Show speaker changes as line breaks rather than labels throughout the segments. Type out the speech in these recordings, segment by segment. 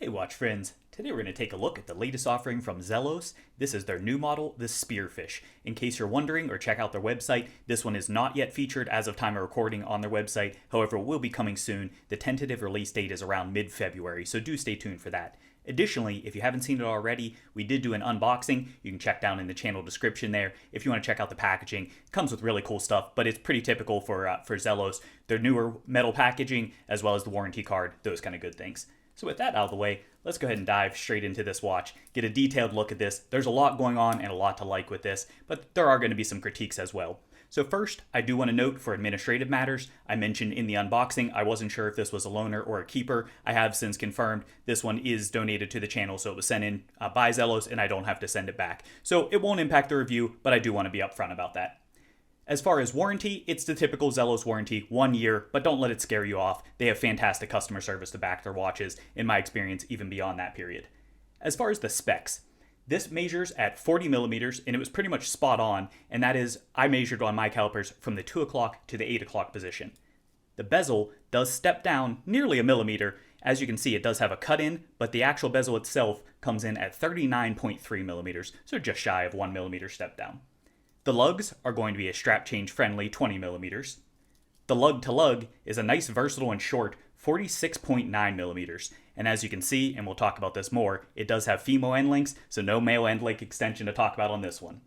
Hey watch friends, today we're going to take a look at the latest offering from Zelos. This is their new model, the Spearfish. In case you're wondering or check out their website, this one is not yet featured as of time of recording on their website, however it will be coming soon. The tentative release date is around mid-February, so do stay tuned for that. Additionally, if you haven't seen it already, we did do an unboxing. You can check down in the channel description there if you want to check out the packaging. It comes with really cool stuff, but it's pretty typical for Zelos. Their newer metal packaging, as well as the warranty card, those kind of good things. So with that out of the way, let's go ahead and dive straight into this watch, get a detailed look at this. There's a lot going on and a lot to like with this, but there are going to be some critiques as well. So first, I do want to note for administrative matters, I mentioned in the unboxing, I wasn't sure if this was a loaner or a keeper. I have since confirmed this one is donated to the channel, so it was sent in by Zelos and I don't have to send it back. So it won't impact the review, but I do want to be upfront about that. As far as warranty, it's the typical Zelos warranty, 1 year, but don't let it scare you off. They have fantastic customer service to back their watches, in my experience, even beyond that period. As far as the specs, this measures at 40 millimeters, and it was pretty much spot on, and that is, I measured on my calipers from the 2 o'clock to the 8 o'clock position. The bezel does step down nearly a millimeter. As you can see, it does have a cut in, but the actual bezel itself comes in at 39.3 millimeters, so just shy of 1 millimeter step down. The lugs are going to be a strap change friendly 20 millimeters. The lug to lug is a nice versatile and short 46.9 millimeters. And as you can see, and we'll talk about this more, it does have female end links, so no male end link extension to talk about on this one.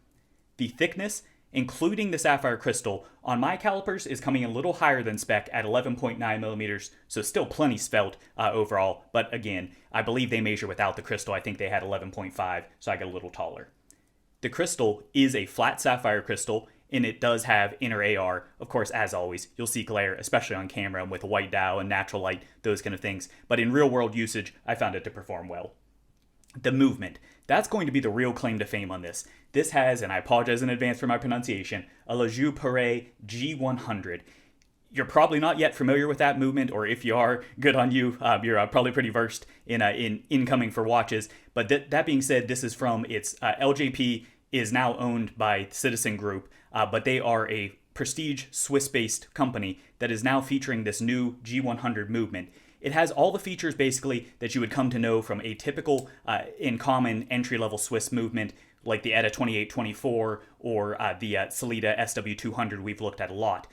The thickness, including the sapphire crystal, on my calipers is coming a little higher than spec at 11.9 millimeters, so still plenty svelte overall. But again, I believe they measure without the crystal. I think they had 11.5, so I get a little taller. The crystal is a flat sapphire crystal, and it does have inner AR. Of course, as always, you'll see glare, especially on camera with a white dial and natural light, those kind of things. But in real world usage, I found it to perform well. The movement, that's going to be the real claim to fame on this. This has, and I apologize in advance for my pronunciation, a Joux-Perret G100. You're probably not yet familiar with that movement, or if you are, good on you. You're probably pretty versed in incoming for watches. But that being said, this is from its LJP is now owned by Citizen Group, but they are a prestige Swiss-based company that is now featuring this new G100 movement. It has all the features basically that you would come to know from a typical in common entry-level Swiss movement, like the ETA 2824 or the Sellita SW200 we've looked at a lot.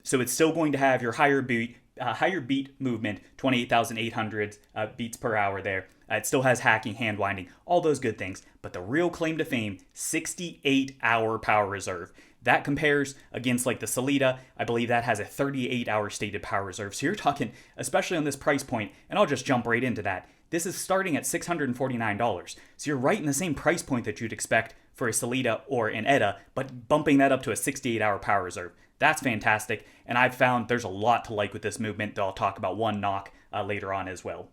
So it's still going to have your higher beat movement, 28,800 beats per hour there. It still has hacking, hand winding, all those good things. But the real claim to fame, 68-hour power reserve. That compares against like the Sellita. I believe that has a 38-hour stated power reserve. So you're talking, especially on this price point, and I'll just jump right into that. This is starting at $649. So you're right in the same price point that you'd expect for a Sellita or an ETA, but bumping that up to a 68-hour power reserve. That's fantastic, and I've found there's a lot to like with this movement that I'll talk about one knock later on as well.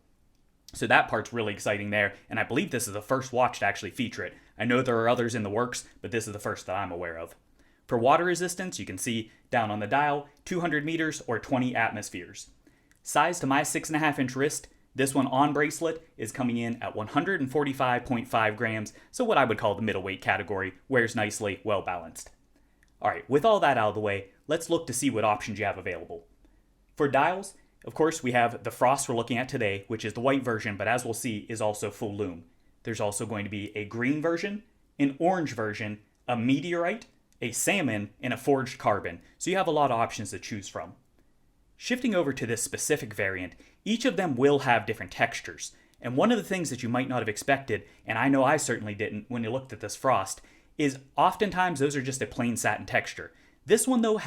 So that part's really exciting there, and I believe this is the first watch to actually feature it. I know there are others in the works, but this is the first that I'm aware of. For water resistance, you can see down on the dial, 200 meters or 20 atmospheres. Size to my 6.5-inch wrist, this one on bracelet is coming in at 145.5 grams, so what I would call the middleweight category, wears nicely, well balanced. Alright, with all that out of the way, let's look to see what options you have available. For dials, of course, we have the Frost we're looking at today, which is the white version, but as we'll see, is also full Loom. There's also going to be a green version, an orange version, a meteorite, a salmon, and a forged carbon, so you have a lot of options to choose from. Shifting over to this specific variant, each of them will have different textures, and one of the things that you might not have expected, and I know I certainly didn't when you looked at this Frost, is oftentimes those are just a plain satin texture. This one though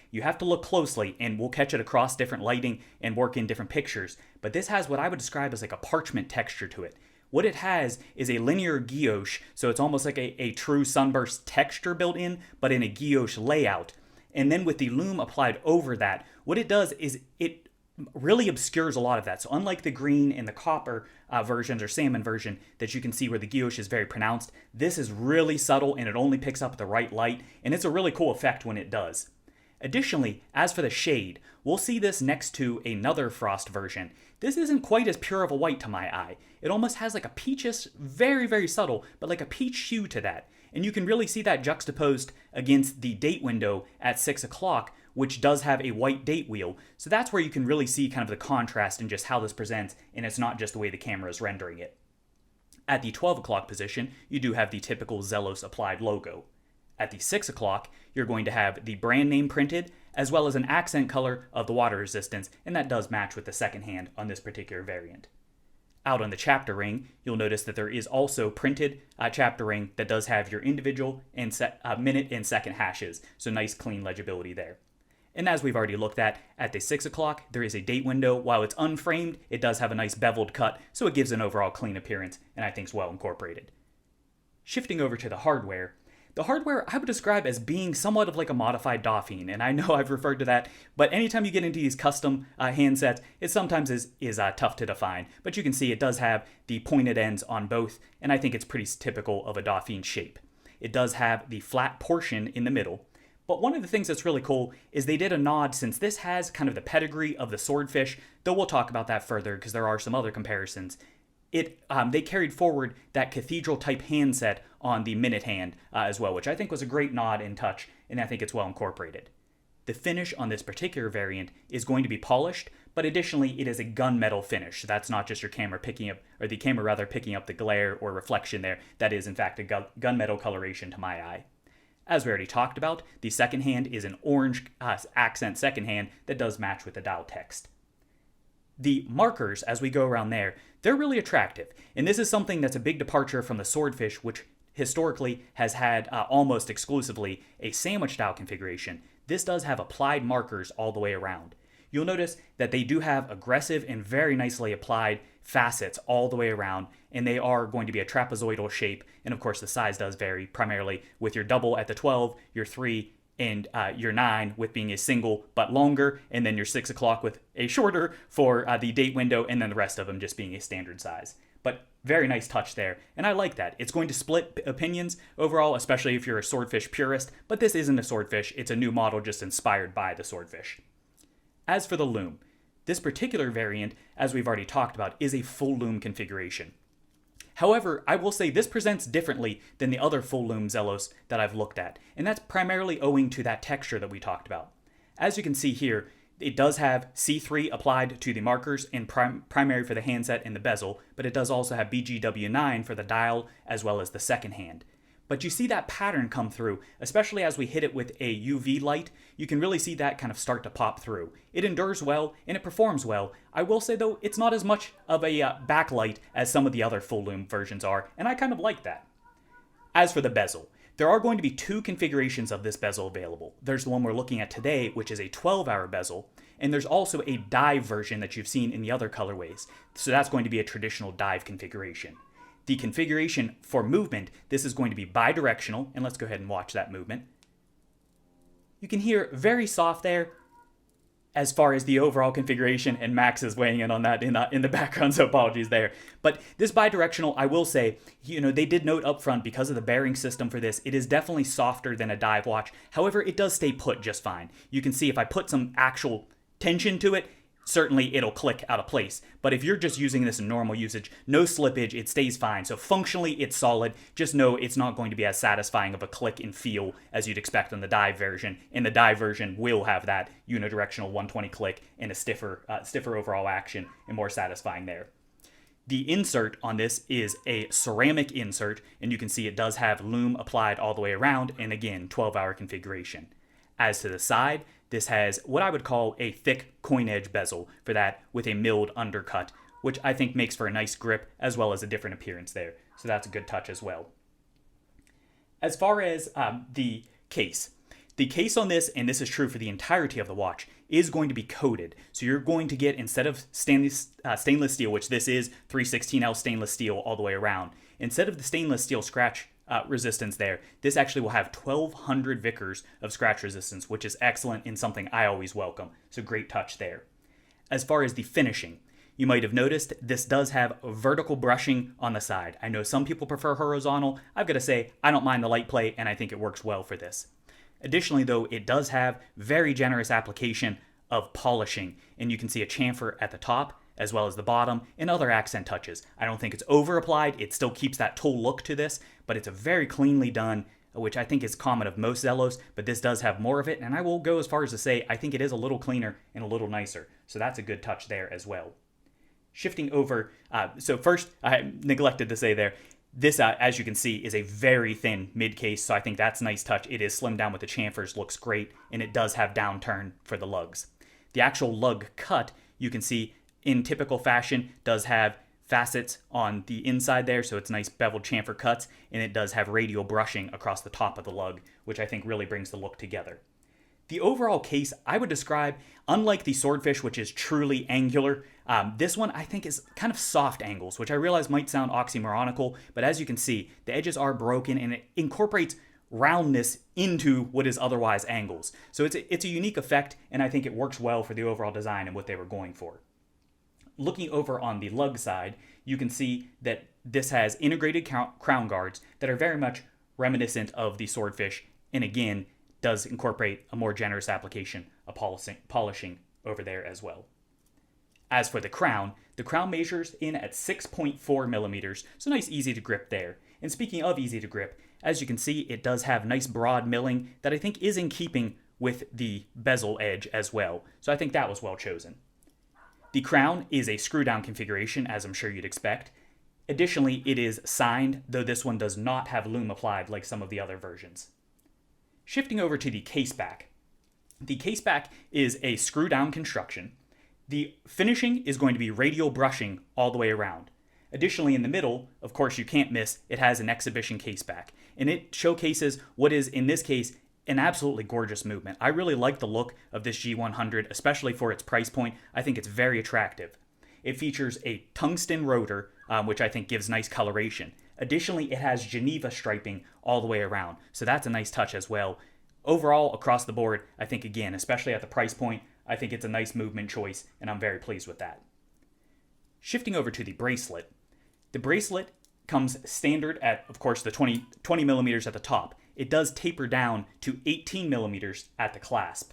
you have to look closely, and we'll catch it across different lighting and work in different pictures, but this has what I would describe as like a parchment texture to it. What it has is a linear guilloche, so it's almost like a true sunburst texture built in, but in a guilloche layout. And then with the loom applied over that, what it does is it really obscures a lot of that. So unlike the green and the copper versions or salmon version that you can see where the guilloche is very pronounced, this is really subtle and it only picks up the right light, and it's a really cool effect when it does. Additionally, as for the shade, we'll see this next to another Frost version. This isn't quite as pure of a white to my eye. It almost has like a peachish, very, very subtle, but like a peach hue to that. And you can really see that juxtaposed against the date window at 6 o'clock, which does have a white date wheel. So that's where you can really see kind of the contrast in just how this presents, and it's not just the way the camera is rendering it. At the 12 o'clock position, you do have the typical Zelos applied logo. At the 6 o'clock, you're going to have the brand name printed, as well as an accent color of the water resistance, and that does match with the second hand on this particular variant. Out on the chapter ring, you'll notice that there is also printed chapter ring that does have your individual and minute and second hashes, so nice clean legibility there. And as we've already looked at the 6 o'clock, there is a date window. While it's unframed, it does have a nice beveled cut, so it gives an overall clean appearance, and I think is well incorporated. Shifting over to the hardware I would describe as being somewhat of like a modified Dauphine, and I know I've referred to that, but anytime you get into these custom handsets, it sometimes is tough to define. But you can see it does have the pointed ends on both, and I think it's pretty typical of a Dauphine shape. It does have the flat portion in the middle, but one of the things that's really cool is they did a nod, since this has kind of the pedigree of the Swordfish, though we'll talk about that further because there are some other comparisons. They carried forward that cathedral type handset on the minute hand as well, which I think was a great nod and touch, and I think it's well incorporated. The finish on this particular variant is going to be polished, but additionally it is a gunmetal finish. So that's not just your camera picking up, or the camera rather picking up the glare or reflection there. That is in fact a gunmetal coloration to my eye. As we already talked about, the second hand is an orange accent second hand that does match with the dial text. The markers, as we go around there, they're really attractive. And this is something that's a big departure from the Swordfish, which historically has had almost exclusively a sandwich style configuration. This does have applied markers all the way around. You'll notice that they do have aggressive and very nicely applied facets all the way around, and they are going to be a trapezoidal shape. And of course, the size does vary, primarily with your double at the 12, your 3, and your 9 with being a single but longer, and then your 6 o'clock with a shorter for the date window, and then the rest of them just being a standard size. But very nice touch there, and I like that. It's going to split opinions overall, especially if you're a Swordfish purist, but this isn't a Swordfish, it's a new model just inspired by the Swordfish. As for the Loom, this particular variant, as we've already talked about, is a full Loom configuration. However, I will say this presents differently than the other full Loom Zelos that I've looked at, and that's primarily owing to that texture that we talked about. As you can see here, it does have C3 applied to the markers and primary for the handset and the bezel, but it does also have BGW9 for the dial as well as the second hand. But you see that pattern come through, especially as we hit it with a UV light. You can really see that kind of start to pop through. It endures well and it performs well. I will say though, it's not as much of a backlight as some of the other full Loom versions are, and I kind of like that. As for the bezel, there are going to be two configurations of this bezel available. There's the one we're looking at today, which is a 12-hour bezel, and there's also a dive version that you've seen in the other colorways. So that's going to be a traditional dive configuration. The configuration for movement, this is going to be bidirectional, and let's go ahead and watch that movement. You can hear very soft there as far as the overall configuration, and Max is weighing in on that in the background, so apologies there. But this bidirectional, I will say, they did note up front, because of the bearing system for this, it is definitely softer than a dive watch. However, it does stay put just fine. You can see if I put some actual tension to it, certainly it'll click out of place. But if you're just using this in normal usage, no slippage, it stays fine. So functionally, it's solid. Just know it's not going to be as satisfying of a click and feel as you'd expect on the dive version. And the dive version will have that unidirectional 120 click and a stiffer overall action, and more satisfying there. The insert on this is a ceramic insert, and you can see it does have Loom applied all the way around, and again, 12-hour configuration. As to the side, this has what I would call a thick coin edge bezel for that, with a milled undercut, which I think makes for a nice grip as well as a different appearance there. So that's a good touch as well. As far as the case on this, and this is true for the entirety of the watch, is going to be coated. So you're going to get, instead of stainless steel, which this is 316L stainless steel all the way around, instead of the stainless steel scratch resistance there, this actually will have 1200 Vickers of scratch resistance, which is excellent and something I always welcome. So great touch there. As far as the finishing, you might have noticed this does have vertical brushing on the side. I know some people prefer horizontal. I've got to say, I don't mind the light play, and I think it works well for this. Additionally though, it does have very generous application of polishing, and you can see a chamfer at the top as well as the bottom, and other accent touches. I don't think it's over applied. It still keeps that tool look to this, but it's a very cleanly done which I think is common of most Zelos, but this does have more of it, and I will go as far as to say I think it is a little cleaner and a little nicer, so that's a good touch there as well. Shifting over, so first, I neglected to say there, this, as you can see, is a very thin mid case, so I think that's a nice touch. It is slimmed down with the chamfers, looks great, and it does have downturn for the lugs. The actual lug cut, you can see, in typical fashion, does have facets on the inside there, so it's nice beveled chamfer cuts, and it does have radial brushing across the top of the lug, which I think really brings the look together. The overall case, I would describe, unlike the Swordfish, which is truly angular, this one I think is kind of soft angles, which I realize might sound oxymoronical, but as you can see, the edges are broken and it incorporates roundness into what is otherwise angles. So it's a unique effect, and I think it works well for the overall design and what they were going for. Looking over on the lug side, you can see that this has integrated crown guards that are very much reminiscent of the Swordfish, and again, does incorporate a more generous application of polishing over there as well. As for the crown measures in at 6.4 millimeters, so nice easy to grip there. And speaking of easy to grip, as you can see, it does have nice broad milling that I think is in keeping with the bezel edge as well, so I think that was well chosen. The crown is a screw down configuration, as I'm sure you'd expect. Additionally, it is signed, though this one does not have loom applied like some of the other versions. Shifting over to the case back. The case back is a screw down construction. The finishing is going to be radial brushing all the way around. Additionally, in the middle, of course you can't miss, it has an exhibition case back, and it showcases what is, in this case, an absolutely gorgeous movement. I really like the look of this G100, especially for its price point. I think it's very attractive. It features a tungsten rotor, which I think gives nice coloration. Additionally, it has Geneva striping all the way around, so that's a nice touch as well. Overall, across the board, I think, again, especially at the price point, I think it's a nice movement choice, and I'm very pleased with that. Shifting over to the bracelet. The bracelet comes standard at, of course, the 20 millimeters at the top. It does taper down to 18 millimeters at the clasp.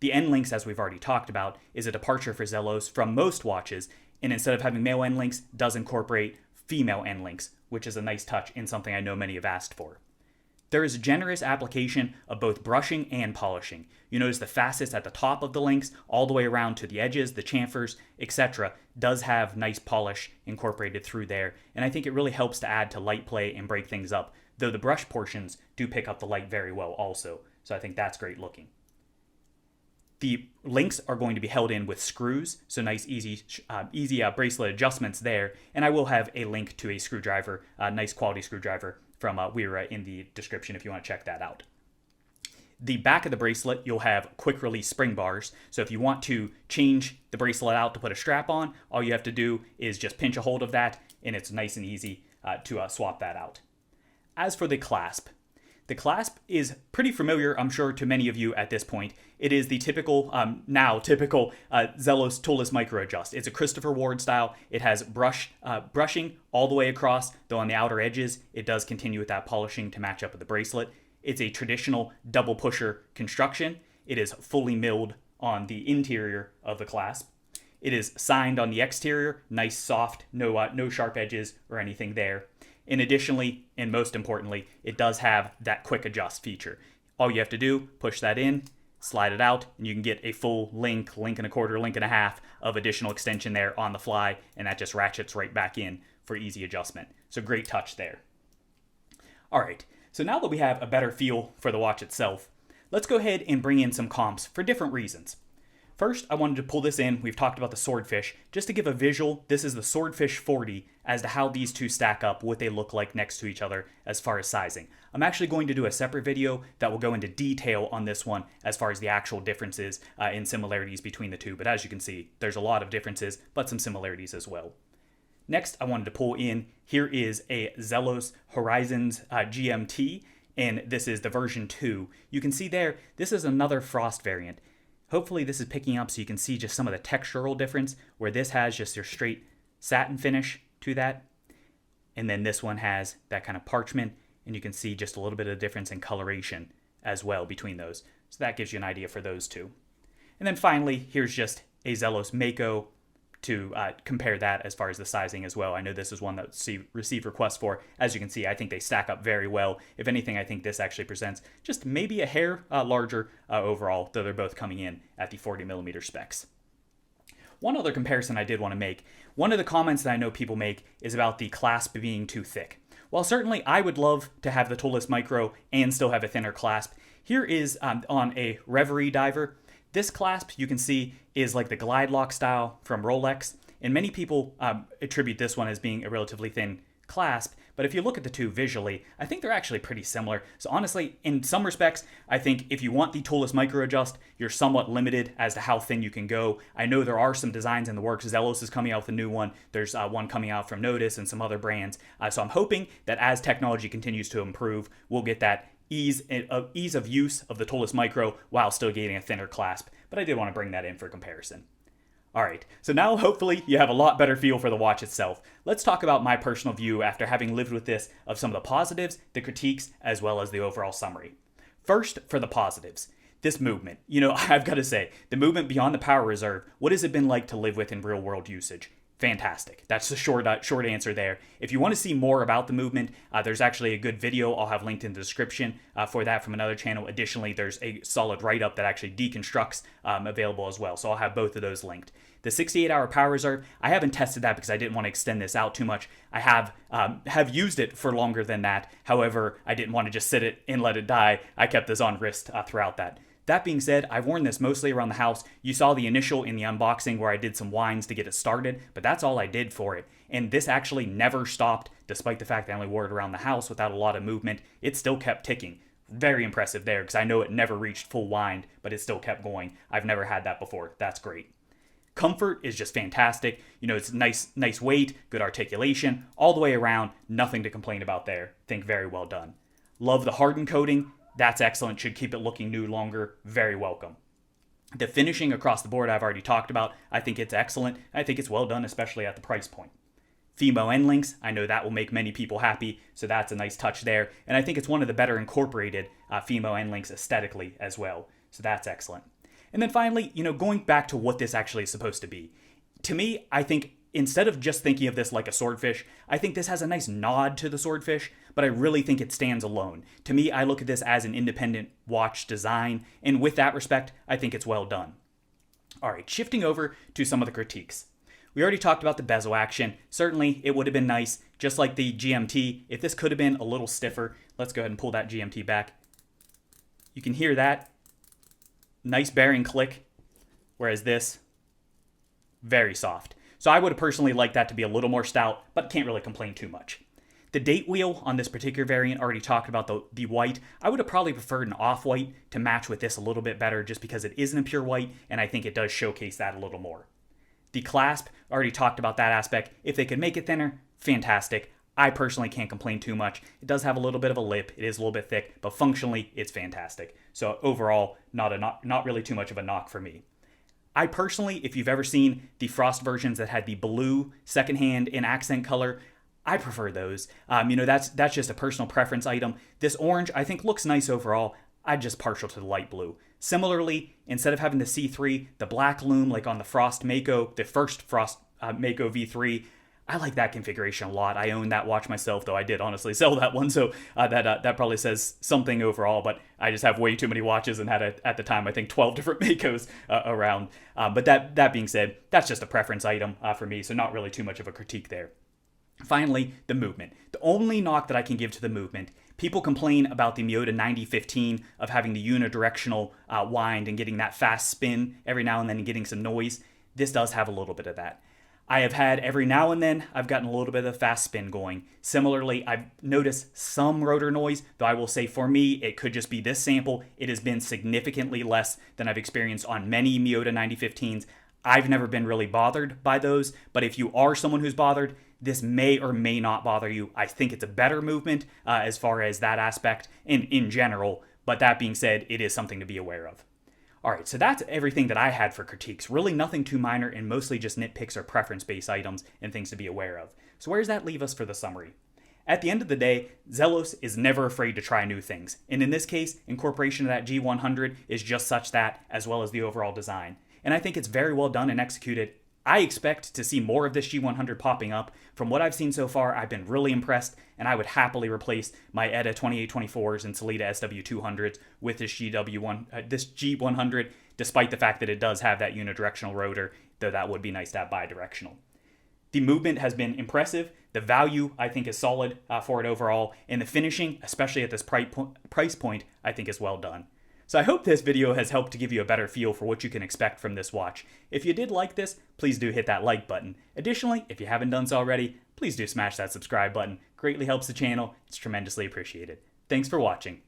The end links, as we've already talked about, is a departure for Zelos from most watches, and instead of having male end links, does incorporate female end links, which is a nice touch and something I know many have asked for. There is a generous application of both brushing and polishing. You notice the facets at the top of the links, all the way around to the edges, the chamfers, etc., does have nice polish incorporated through there, and I think it really helps to add to light play and break things up, though the brush portions do pick up the light very well also, so I think that's great looking. The links are going to be held in with screws, so nice easy bracelet adjustments there, and I will have a link to a screwdriver, a nice quality screwdriver from Weira in the description if you want to check that out. The back of the bracelet, you'll have quick release spring bars, so if you want to change the bracelet out to put a strap on, all you have to do is just pinch a hold of that, and it's nice and easy to swap that out. As for the clasp is pretty familiar, I'm sure, to many of you at this point. It is the typical Zelos toolless micro adjust. It's a Christopher Ward style. It has brushing all the way across, though on the outer edges, it does continue with that polishing to match up with the bracelet. It's a traditional double pusher construction. It is fully milled on the interior of the clasp. It is signed on the exterior, nice soft, no sharp edges or anything there. And additionally, and most importantly, it does have that quick adjust feature. All you have to do, push that in, slide it out, and you can get a full link and a quarter, link and a half of additional extension there on the fly, and that just ratchets right back in for easy adjustment. So great touch there. All right, so now that we have a better feel for the watch itself, let's go ahead and bring in some comps for different reasons. First, I wanted to pull this in. We've talked about the Swordfish. Just to give a visual, this is the Swordfish 40 as to how these two stack up, what they look like next to each other as far as sizing. I'm actually going to do a separate video that will go into detail on this one as far as the actual differences and similarities between the two. But as you can see, there's a lot of differences, but some similarities as well. Next, I wanted to pull in, here is a Zealous Horizons Gmt, and this is the version 2. You can see there, this is another frost variant. Hopefully this is picking up so you can see just some of the textural difference, where this has just your straight satin finish to that. And then this one has that kind of parchment, and you can see just a little bit of difference in coloration as well between those. So that gives you an idea for those two. And then finally, here's just a Zelos Mako to compare that as far as the sizing as well. I know this is one that received requests for. As you can see, I think they stack up very well. If anything, I think this actually presents just maybe a hair larger overall, though they're both coming in at the 40mm specs. One other comparison I did want to make, one of the comments that I know people make is about the clasp being too thick. While certainly I would love to have the Toolless Micro and still have a thinner clasp, here is on a Reverie diver. This clasp, you can see, is like the glide lock style from Rolex, and many people attribute this one as being a relatively thin clasp, but if you look at the two visually, I think they're actually pretty similar. So honestly, in some respects, I think if you want the Toolless Micro Adjust, you're somewhat limited as to how thin you can go. I know there are some designs in the works. Zelos is coming out with a new one. There's one coming out from Notice and some other brands. So I'm hoping that as technology continues to improve, we'll get that ease of use of the Toolless Micro while still getting a thinner clasp. But I did want to bring that in for comparison. Alright, so now hopefully you have a lot better feel for the watch itself. Let's talk about my personal view after having lived with this of some of the positives, the critiques, as well as the overall summary. First, for the positives. This movement. I've got to say, the movement beyond the power reserve, what has it been like to live with in real world usage? Fantastic. That's the short answer there. If you want to see more about the movement, there's actually a good video I'll have linked in the description for that from another channel. Additionally, there's a solid write-up that actually deconstructs available as well. So I'll have both of those linked. The 68-hour power reserve, I haven't tested that because I didn't want to extend this out too much. I have used it for longer than that. However, I didn't want to just sit it and let it die. I kept this on wrist throughout that. That being said, I've worn this mostly around the house. You saw the initial in the unboxing where I did some winds to get it started, but that's all I did for it. And this actually never stopped, despite the fact that I only wore it around the house without a lot of movement. It still kept ticking. Very impressive there, because I know it never reached full wind, but it still kept going. I've never had that before. That's great. Comfort is just fantastic. It's nice weight, good articulation, all the way around. Nothing to complain about there. Think very well done. Love the hardened coating. That's excellent. Should keep it looking new longer. Very welcome. The finishing across the board I've already talked about. I think it's excellent. I think it's well done, especially at the price point. Fimo end links. I know that will make many people happy, so that's a nice touch there. And I think it's one of the better incorporated Fimo end links aesthetically as well. So that's excellent. And then finally, going back to what this actually is supposed to be. To me, I think instead of just thinking of this like a swordfish, I think this has a nice nod to the swordfish, but I really think it stands alone. To me, I look at this as an independent watch design, and with that respect, I think it's well done. Alright, shifting over to some of the critiques. We already talked about the bezel action. Certainly, it would have been nice, just like the GMT, if this could have been a little stiffer. Let's go ahead and pull that GMT back. You can hear that. Nice bearing click, whereas this, very soft. So I would have personally liked that to be a little more stout, but can't really complain too much. The date wheel on this particular variant, already talked about the white. I would have probably preferred an off-white to match with this a little bit better just because it isn't a pure white, and I think it does showcase that a little more. The clasp, already talked about that aspect. If they could make it thinner, fantastic. I personally can't complain too much. It does have a little bit of a lip. It is a little bit thick, but functionally, it's fantastic. So overall, not really too much of a knock for me. I personally, if you've ever seen the Frost versions that had the blue secondhand in accent color, I prefer those. That's just a personal preference item. This orange, I think, looks nice overall. I'm just partial to the light blue. Similarly, instead of having the C3, the black Loom like on the Frost Mako, the first Frost Mako V3, I like that configuration a lot. I own that watch myself, though I did honestly sell that one, so that probably says something overall, but I just have way too many watches and had, at the time, I think 12 different Makos around. But that being said, that's just a preference item for me, so not really too much of a critique there. Finally, the movement. The only knock that I can give to the movement, people complain about the Miyota 9015 of having the unidirectional wind and getting that fast spin every now and then and getting some noise. This does have a little bit of that. I have had every now and then, I've gotten a little bit of fast spin going. Similarly, I've noticed some rotor noise, though I will say for me, it could just be this sample. It has been significantly less than I've experienced on many Miyota 9015s. I've never been really bothered by those, but if you are someone who's bothered, this may or may not bother you. I think it's a better movement as far as that aspect in general, but that being said, it is something to be aware of. Alright, so that's everything that I had for critiques. Really nothing too minor and mostly just nitpicks or preference-based items and things to be aware of. So where does that leave us for the summary? At the end of the day, Zelos is never afraid to try new things. And in this case, incorporation of that G100 is just such that, as well as the overall design. And I think it's very well done and executed I expect to see more of this G100 popping up. From what I've seen so far, I've been really impressed, and I would happily replace my ETA 2824s and Sellita SW200s with this G100, despite the fact that it does have that unidirectional rotor, though that would be nice to have bidirectional. The movement has been impressive. The value, I think, is solid for it overall, and the finishing, especially at this price point, I think is well done. So I hope this video has helped to give you a better feel for what you can expect from this watch. If you did like this, please do hit that like button. Additionally, if you haven't done so already, please do smash that subscribe button. Greatly helps the channel. It's tremendously appreciated. Thanks for watching.